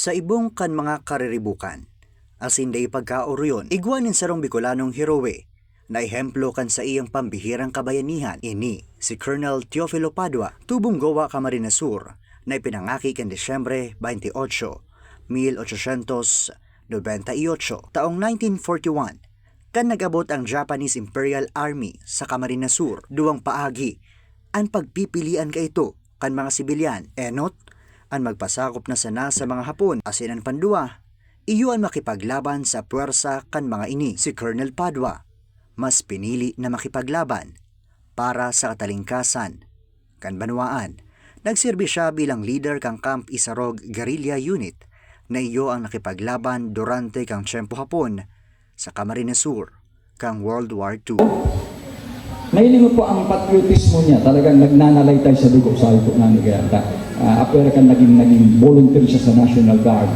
Sa ibong kan mga kariribukan, asin day pagkaoryon, igwanin sarong Bicolanong heroe, na ehemplo kan sa iyang pambihirang kabayanihan, ini si Colonel Teofilo Padua, tubong Goa Camarines Sur, na ipinangaki kan Disyembre 28, 1898, taong 1941, kan nag-abot ang Japanese Imperial Army sa Camarines Sur, duwang paagi, ang pagpipilian ka ito kan mga sibilyan, enot, ang magpasakop na sana sa mga Hapon, asin ang pandua, iyo ang makipaglaban sa puwersa kan mga ini. Si Colonel Padua, mas pinili na makipaglaban para sa katalingkasan kan banwaan. Nagsilbi siya bilang leader kang Camp Isarog Guerrilla Unit na iyo ang nakipaglaban durante kang tiyempo Hapon sa Camarines Sur kang World War II. Mahiling mo po ang patriotismo niya, talagang nagnanalaytay sa dugo sa ito na nagayata. Apera kan naging volunteer siya sa National Guard.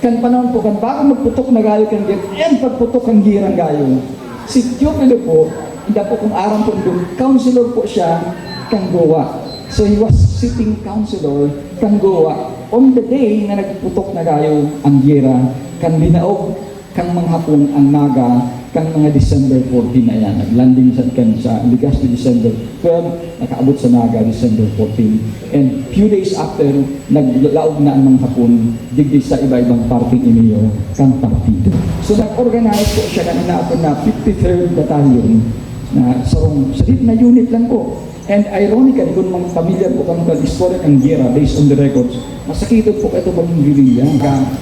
Kan panahon po, kan bago magputok na gayo kan git, pagputok ang girang gayo. Si Teofilo po, hindi po kung aram po doon, counselor po siya kang Goa. So he was sitting counselor kang Goa on the day na nagputok na gayo ang gira, kan binaog kang mga Hapon ang Naga kang mga December 14 na yan. Naglanding sa Legazpi December 12, nakaabot sa Naga December 14. And few days after, naglaog na ang mga Hapon digdi sa iba-ibang parting iniyo kang partido. So nag-organize po siya na ako na 53rd Battalion na sarong salit na unit lang po. And ironically, kung mga pamilya po kami istorya ang gera based on the records, masakitod po ito maging guerrilla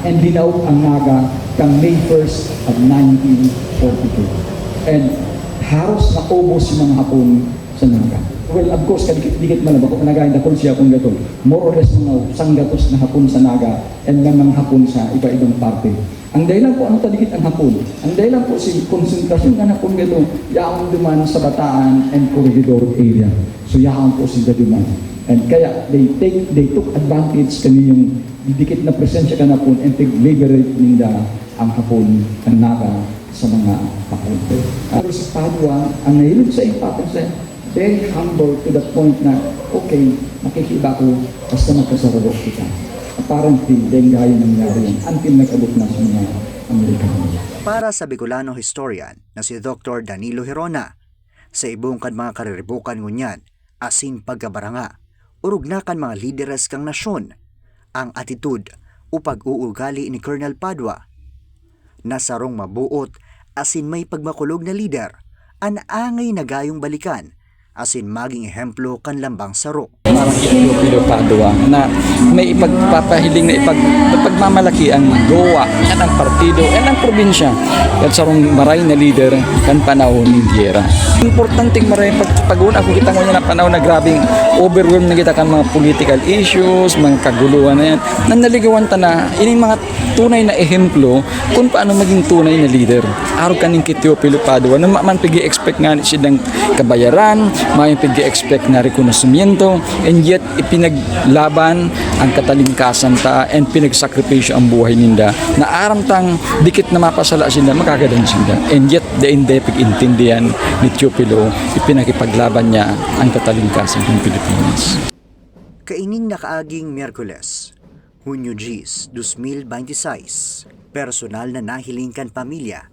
and dinaog ang Naga kang May 1st of 1942. And haros na ubos yung mga Hapon sa Naga. Well, of course, kadikit-dikit man ako nagayin na siya kung gato. More or less mga sanggatos na Hapon sa Naga and mga Hapon sa iba-ibang parte. Ang dahilan po, ano talikit ang Hapon? Ang dahilan po, si konsentrasyon ng Hapon gato, yaong duman sa Bataan and Corregidor area. So yaong po sila duman. And kaya, they took advantage kaninyong didikit na presensya ka na Hapon and liberate nila ang Hapon ng Naga sa mga Hapon. Pero si Padua, ang nahilog sa importance, very humble to the point na, okay, makikiba ko basta magkasarabok kita. Apparently, dahil gaya nangyari yan until nag-abot na sa mga Amerikano. Para sa Bicolano historian na si Dr. Danilo Hirona, sa ibong kan mga kariribukan ngunyan, asin pagkabaranga, urugnakan mga lideres kang nasyon, ang attitude o pag-uugali ni Colonel Padua, na sarong mabuot asin may pagmakulog na lider, ang angay na gayong balikan, asin maging ehemplo kan lambang sarok. Parang Teofilo Padua na may ipagpapahiling na pagmamalaki ang Goa at ang partido at ang probinsya at sarong maray na leader kan panahon ni Guerra. Importanteng maray pag-uun ako kita ngayon na panahon na grabing overwhelmed na kita kan mga political issues, mga kaguluhan na yan, na naligawan ta na ining mga tunay na ehemplo kung paano maging tunay na leader. Araw kaning kay Teofilo Padua na man pigi-expect nga siya ng kabayaran, may pigi-expect na rekonosimiento, and yet ipinaglaban ang katalingkasan ta and pinagsakripisyo ang buhay ninda na aram tang dikit na mapasala sila makagadan sila, and yet hindi pag-intindihan ni Teofilo ipinakipaglaban niya ang katalingkasan ng Pilipinas. Kaining nakaaging Miyerkules, Hunyo 10, 2026, personal na nahiling kan pamilya,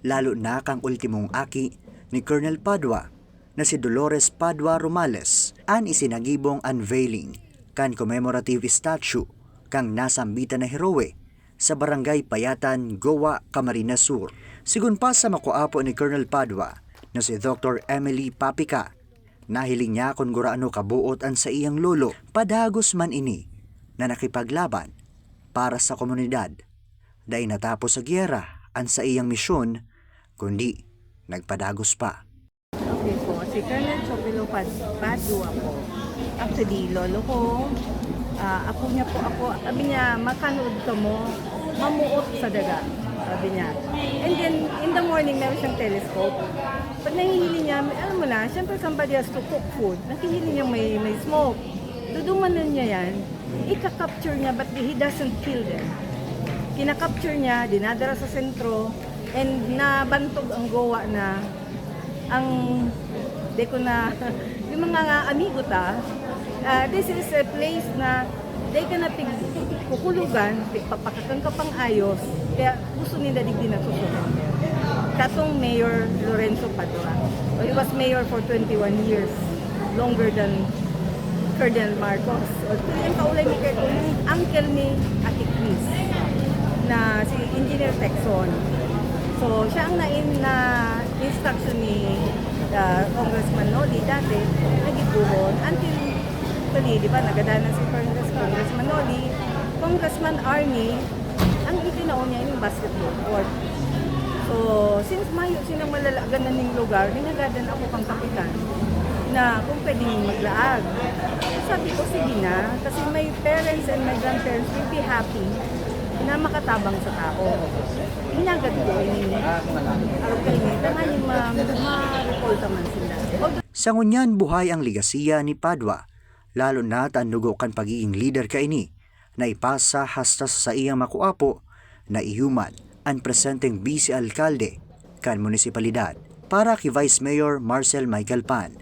lalo na kang ultimong aki ni Colonel Padua na si Dolores Padua Romales, an isinagibong unveiling kan commemorative statue kang nasambitan na heroe sa Barangay Payatan, Goa, Camarines Sur. Sigun pa sa makuapo ni Colonel Padua na si Dr. Emily Papica, nahiling niya kung guraano kabuot an sa iyang lolo, padagos man ini na nakipaglaban para sa komunidad. Dahil natapos sa gyera an sa iyang misyon, kundi nagpadagos pa. Okay po, si Colonel Teofilo Padua po. Actually, lolo ko, ako niya po ako, sabi niya, makanood ka mo, mamuot sa daga, sabi niya. And then, in the morning, meron siyang telescope. Pag nahihili niya, alam mo na, syempre somebody has to cook food. Nakihili niya may smoke. Dudumanan niya yan, ika-capture niya, but he doesn't kill them. Kina-capture niya, dinadala sa sentro, and nabantog ang Goa na ang yung mga amigo ta, this is a place na Day ka na kukulugan, papakakang ka pang ayos, kaya gusto nila digdi na susunod. Katong Mayor Lorenzo Padua. He was mayor for 21 years, longer than Colonel Marcos. Yung kaulay ni Kay, yung uncle ni Ate Chris, na si Engineer Texon. So, siya ang na-instruction ni Congressman Noli dati, nagiguhon. Until, di ba, nagadanan si Congressman Noli, Congressman Arnie, ang itinaon niya yung basketball court. So, since Mayo, sinang malalaganan ng lugar, ninagadan ako pang kapitan na kung pwedeng maglaag. Sabi ko, sige na, kasi my parents and my grandparents will be happy na makatabang sa tao. Hinagad ko, araw kayo, tangan yung ma-repolta man sila. Sa ngunyan buhay ang ligasiya ni Padua, lalo na tanugo kan pagiging leader kaini, na ipasa hasta sa iyang makuapo na ihuman ang presenteng vice alkalde kan munisipalidad para kay Vice Mayor Marcel Michael Pan.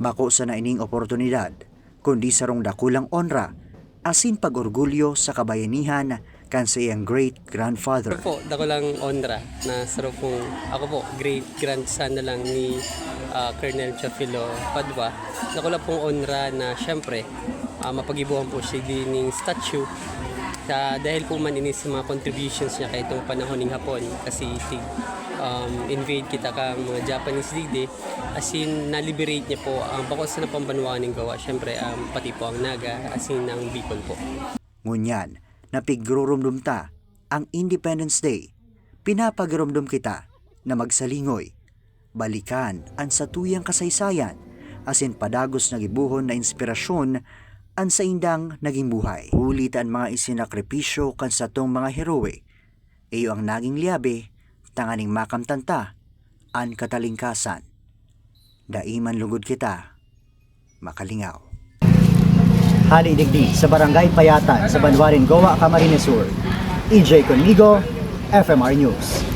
Bako sa naining oportunidad, kundi sarong dakulang onra, asin pag-orgulyo sa kabayanihan kan sa iyang great-grandfather. Ako po, dakulang onra na sarap pong, ako po, great-grandson na lang ni Colonel Teofilo Padua. Dakula pong onra na syempre, mapagibuhan po siya din ng statue dahil po man inis mga contributions niya kay itong panahon ng Hapon kasi invade kita kang mga Japanese dide as in na-liberate niya po ang bakos na pambanwaan ng gawa syempre pati po ang Naga as in ang Bicol po. Ngunyan, napigrurumdum ta ang Independence Day, pinapagurumdum kita na magsalingoy, balikan ang satuyang kasaysayan asin padagos na gibuhon na inspirasyon ang sa indang naging buhay. Ulit ang mga isinakripisyo kan sa tong mga heroe, iyo ang naging liabe, tanganing makamtanta, ang katalingkasan. Daiman lugod kita, makalingaw. Hali digdi sa Barangay Payatan sa Banwarin, Goa, Camarines Sur. EJ Conmigo, FMR News.